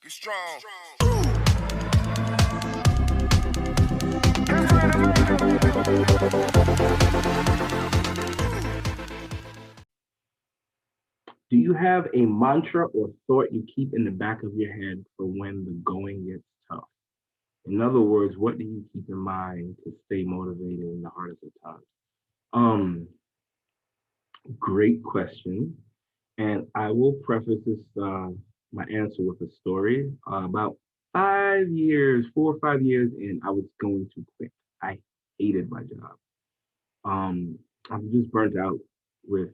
Get strong. Do you have a mantra or thought you keep in the back of your head for when the going gets tough? In other words, what do you keep in mind to stay motivated in the hardest of times? Um, Great question. And I will preface this my answer with a story. About 5 years, 4 or 5 years in, I was going to quit. I hated my job. Um, I'm just burnt out with,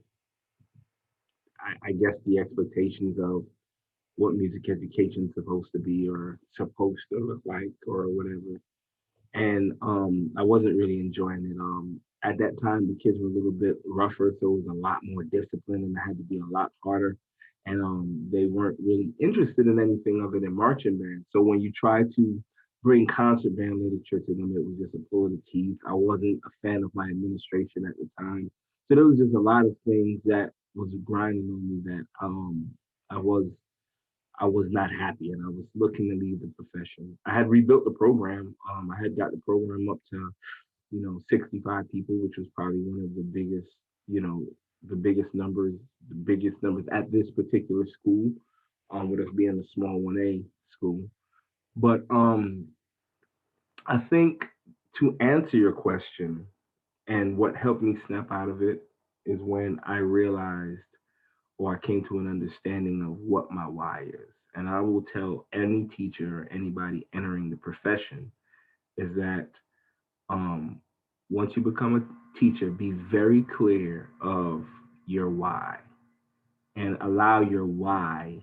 I guess, the expectations of what music education is supposed to be or supposed to look like or whatever. And I wasn't really enjoying it. At that time, the kids were a little bit rougher, so it was a lot more discipline, and I had to be a lot harder. And they weren't really interested in anything other than marching band. So when you try to bring concert band literature to them, it was just a pull of the teeth. I wasn't a fan of my administration at the time, so there was just a lot of things that was grinding on me that I was I was not happy and I was looking to leave the profession. I had rebuilt the program. I had got the program up to, 65 people, which was probably one of you know, the biggest numbers at this particular school, with us being a small 1A school. But I think to answer your question and what helped me snap out of it is when I realized or I came to an understanding of what my why is. And I will tell any teacher or anybody entering the profession is that um, once you become a teacher, be very clear of your why and allow your why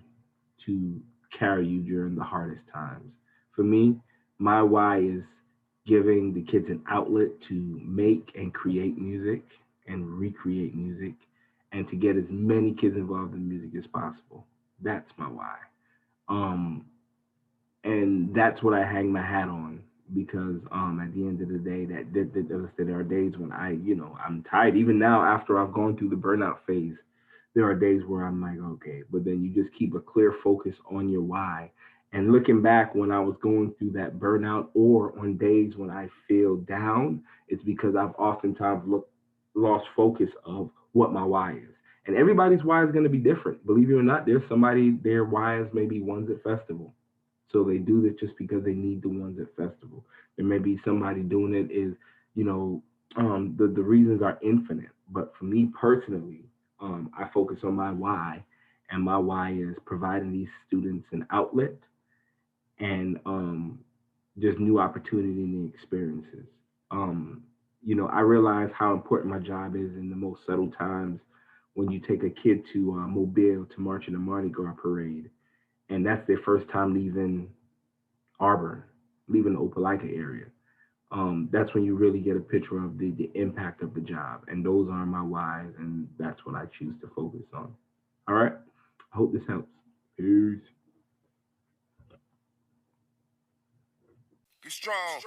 to carry you during the hardest times. For me, my why is giving the kids an outlet to make and create music and recreate music and to get as many kids involved in music as possible. That's my why. Um, and that's what I hang my hat on because at the end of the day, there are days when I'm tired. Even now, after I've gone through the burnout phase, there are days where I'm like, okay, but then you just keep a clear focus on your why. And looking back when I was going through that burnout or on days when I feel down, it's because I've oftentimes lost focus of what my why is. And everybody's why is going to be different. Believe it or not, there's somebody, their why is maybe ones at festival. So they do this just because they need the ones at festival. There may be somebody doing it is, you know, the reasons are infinite. But for me personally, I focus on my why, and my why is providing these students an outlet and just new opportunity and experiences. Um, I realize how important my job is in the most subtle times when you take a kid to Mobile to march in the Mardi Gras parade, and that's their first time leaving Auburn, leaving the Opelika area. That's when you really get a picture of the impact of the job. And those are my whys, and that's what I choose to focus on. All right. I hope this helps. Peace. Get strong.